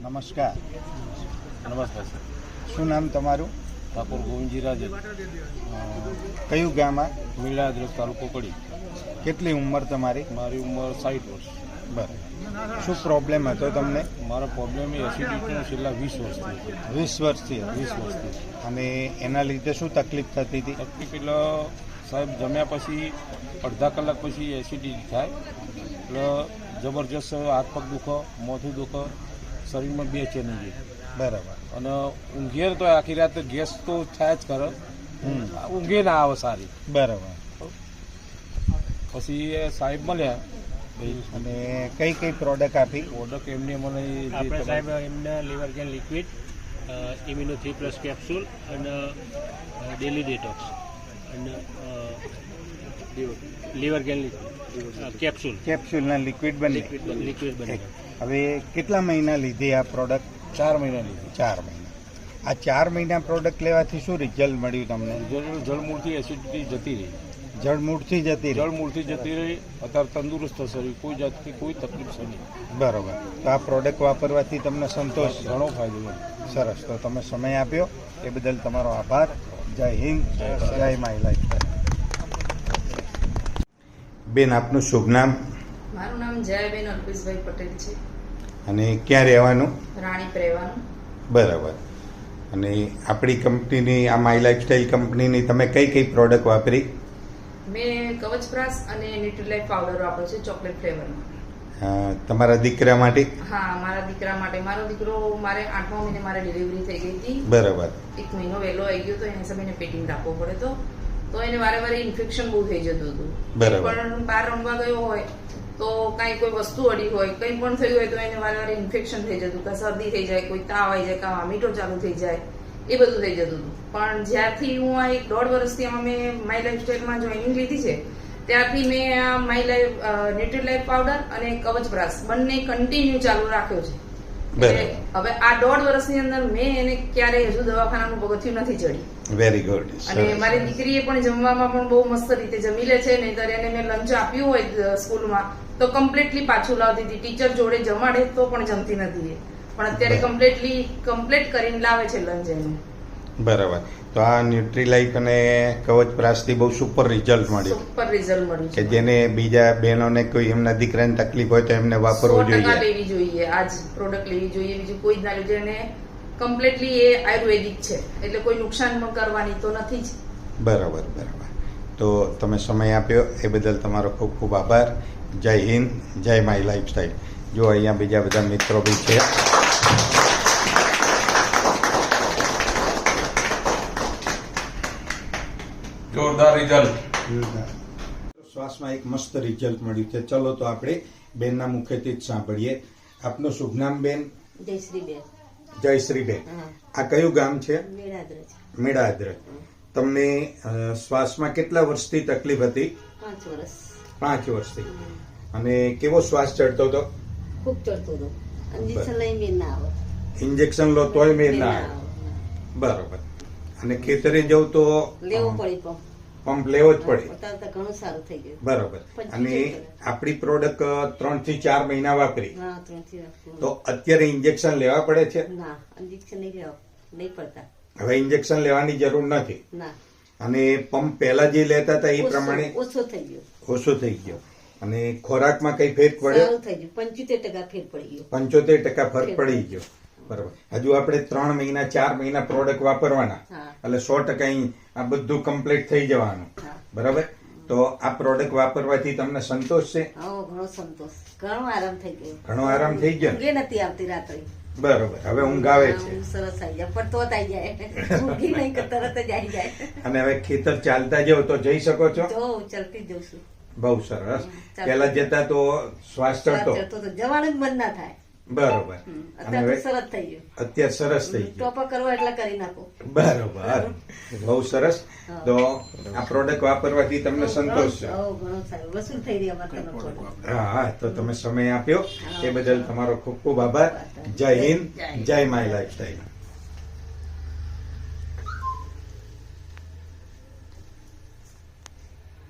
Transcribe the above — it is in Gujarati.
નમસ્કાર. નમસ્કાર સર. શું નામ તમારું? ઠાકોર ગોવિંદજી રાજન, કયું ગામ આ? મીલાદ્રજ, તાલુકો કડી. કેટલી ઉંમર તમારી? મારી ઉંમર 60 વર્ષ. બરાબર. શું પ્રોબ્લેમ હતો તમને? મારો પ્રોબ્લેમ એ એસિડિટીનો છેલ્લા 20 વર્ષથી હતો. 20 વર્ષથી હતો. 20 વર્ષથી. અને એના લીધે શું તકલીફ થતી હતી? તકલીફ એટલે સાહેબ જમ્યા પછી અડધા કલાક પછી એસિડિટી થાય એટલે જબરજસ્ત હાથ પગ દુખો, માથું દુખો, શરીરમાં બેચેની રહે. બરાબર. અને ઊંઘે તો આખી રાત ગેસ તો થાય જ કરે, ઊંઘે ના આવે સારી. બરાબર. પછી એ સાહેબ મળ્યા અને કઈ કઈ પ્રોડક્ટ આપી? પ્રોડક્ટ એમને મને આપણે સાહેબ એમના liver gain liquid, immuno 3+ capsule અને ડેલી ડેટોક્સ અને લીવર ગેન કેપ્સ્યુલ કેપ્સ્યુલના લિક્વિડ બની. લિક્વિડ બને. હવે કેટલા મહિના લીધી આ પ્રોડક્ટ? 4 મહિના લીધી. 4 મહિના. આ 4 મહિના પ્રોડક્ટ લેવાથી શું રિઝલ્ટ મળ્યું તમને? જળમૂળથી એસિડિટી જતી રહી. જળમૂળથી જતી રહી. જળમૂળથી જતી રહી. અત્યારે તંદુરસ્ત શરીર, કોઈ જાતની કોઈ તકલીફ છે નહીં. બરોબર. તો આ પ્રોડક્ટ વાપરવાથી તમને સંતોષ? ઘણો ફાયદો છે. સરસ. તો તમે સમય આપ્યો એ બદલ તમારો આભાર. જય હિન્દ, જય માય લાઈફ. બેન, આપનું શુભ નામ? મારું નામ જયાબેન અલ્પેશભાઈ પટેલ છે. અને ક્યાં રહેવાનું? રાણીપ રહેવાનું. બરાબર. અને આપણી કંપનીની આ માય લાઈફસ્ટાઈલ કંપનીની તમે કઈ કઈ પ્રોડક્ટ વાપરી? મેં કવચપ્રાસ અને ન્યુટ્રીલાઇફ પાવડર વાપર્યો છે ચોકલેટ ફ્લેવરમાં. તમારા દીકરા માટે? હા, મારા દીકરા માટે. મારો દીકરો મારે 8મા મહિને મારે ડિલિવરી થઈ ગઈ હતી. બરાબર. 1 મહિનો વહેલો આવી ગયો તો એના હિસાબે એને પેટિંગ રાખવો પડે તો એને વારે વારે ઇન્ફેક્શન બહુ થઈ જતું હતું. બરાબર. પણ બહાર રમવા ગયો હોય તો કાંઈ કોઈ વસ્તુ અડી હોય, કંઈ પણ થયું હોય તો એને વારે વારે ઇન્ફેક્શન થઈ જતું, કાં શરદી થઈ જાય, કોઈ તાવ આવી જાય, કાં વામિટો ચાલુ થઈ જાય, એ બધું થઈ જતું હતું. પણ જ્યારથી હું આ 1.5 વર્ષથી આમાં મેં માય લાઈફસ્ટાઈલમાં જોઈનિંગ લીધી છે ત્યારથી મેં આ માય લાઈફ ન્યુટ્રીલાઇફ પાવડર અને કવચપ્રાસ બંને કન્ટિન્યુ ચાલુ રાખ્યો છે. એટલે હવે આ 1.5 વર્ષની અંદર મેં એને ક્યારેય હજુ દવાખાનાનું પગથિયું નથી ચડી. Very good. અને મારી દીકરીએ પણ જમવામાં પણ બહુ મસ્ત રીતે જમી લે છે. નહીંતર એને મેં લંચ આપ્યું હોય સ્કૂલમાં તો કમ્પ્લીટલી પાછું લાવતી હતી. ટીચર જોડે જમાડે તો પણ જમતી નથી. પણ અત્યારે કમ્પ્લીટ કરીને લાવે છે લંચ એનું. બરાબર. તો આ ન્યુટ્રીલાઇફ અને કવચપ્રાસથી બહુ સુપર રિઝલ્ટ મળ્યું. સુપર રિઝલ્ટ મળ્યું કે જેને બીજા બહેનોને કોઈ એમના દીકરાને તકલીફ હોય તો એમને વાપરવું 100% જોઈએ. લેવી જોઈએ. આ જ પ્રોડક્ટ લેવી જોઈએ, બીજું કોઈ જ ના લેવું જોઈએ. અને કમ્પ્લીટલી એ આયુર્વેદિક છે એટલે કોઈ નુકસાન પણ કરવાની તો નથી જ. બરાબર. બરાબર. તો તમે સમય આપ્યો એ બદલ તમારો ખૂબ ખૂબ આભાર. જય હિન્દ, જય માય લાઈફસ્ટાઈલ. જો અહીંયા બીજા બધા મિત્રો બી છે. જોરદાર રિઝલ્ટ. શ્વાસમાં એક મસ્ત રિઝલ્ટ મળ્યું છે. ચલો તો આપણે બેનના મુખેથી જ સાંભળીએ. આપનું શુભ નામ બેન? જયશ્રીબેન. જયશ્રીબેન. આ કયું ગામ છે? મેળાદ્ર. તમને શ્વાસમાં કેટલા વર્ષથી તકલીફ હતી? 5 વર્ષ. 5 વર્ષથી. અને કેવો શ્વાસ ચડતો હતો? ખૂબ ચડતો હતો. ઇન્જેક્શન લઈ મેં ના આવે. ઇન્જેક્શન લો તોય મેં ના આવે. બરોબર. અને ખેતરે જવું તો લેવો પડી પંપ લેવો જ પડે. અત્યારે તો ઘણું સારું થઈ ગયું. બરોબર. અને આપણી પ્રોડક્ટ 3 થી 4 મહિના વાપરી હા, 3 થી 4. તો અત્યારે ઇન્જેક્શન લેવા પડે છે? ના, ઇન્જેક્શન નહીં લેવા, નહીં પડતા. હવે ઇન્જેક્શન લેવાની જરૂર નથી. ના. અને પંપ પહેલા જે લેતા હતા એ પ્રમાણે ઓછો થઈ ગયો. ઓછો થઈ ગયો. અને ખોરાકમાં કઈ ફેર પડ્યો? સારું થઈ ગયું. 75% ફેર પડી ગયો. 75% ફરક પડી ગયો. બરોબર. હજુ આપણે 3 મહિના 4 મહિના પ્રોડક્ટ વાપરવાના, હા. એટલે 100% આ બધું કમ્પ્લીટ થઈ જવાનું. હા. બરાબર. તો આ પ્રોડક્ટ વાપરવાથી તમને સંતોષ છે? હા, ઘણો સંતોષ. ઘણો આરામ થઈ ગયો. ઘણો આરામ થઈ ગયો. ઊંઘે નથી આવતી રાત્રે. બરોબર. હવે ઊંઘ આવે છે. ઊંઘ સરસ આવી જાય, પણ તો આવી જાય. ઊંઘી નહીં કે તરત જ આવી જાય. અને હવે ખેતર ચાલતા જાવ તો જઈ શકો છો? તો ચાલતી જઉં છું. બહુ સરસ. પહેલા જતા તો શ્વાસ ચડતો? જવાનું જ મન ના થાય. બરોબર. અને અત્યારે સરસ થઈ ગયું. અત્યારે સરસ થઈ ગયું. ટોપા કરવા એટલે કરી નાખો. બરોબર. બહુ સરસ. તો આ પ્રોડક્ટ વાપરવાથી તમને સંતોષ છે? ઘણો સારું વસૂલ થઈ રહી અમારે. હા, તો તમે સમય આપ્યો એ બદલ તમારો ખૂબ ખૂબ આભાર. જય હિન્દ, જય માય લાઈફસ્ટાઈલ.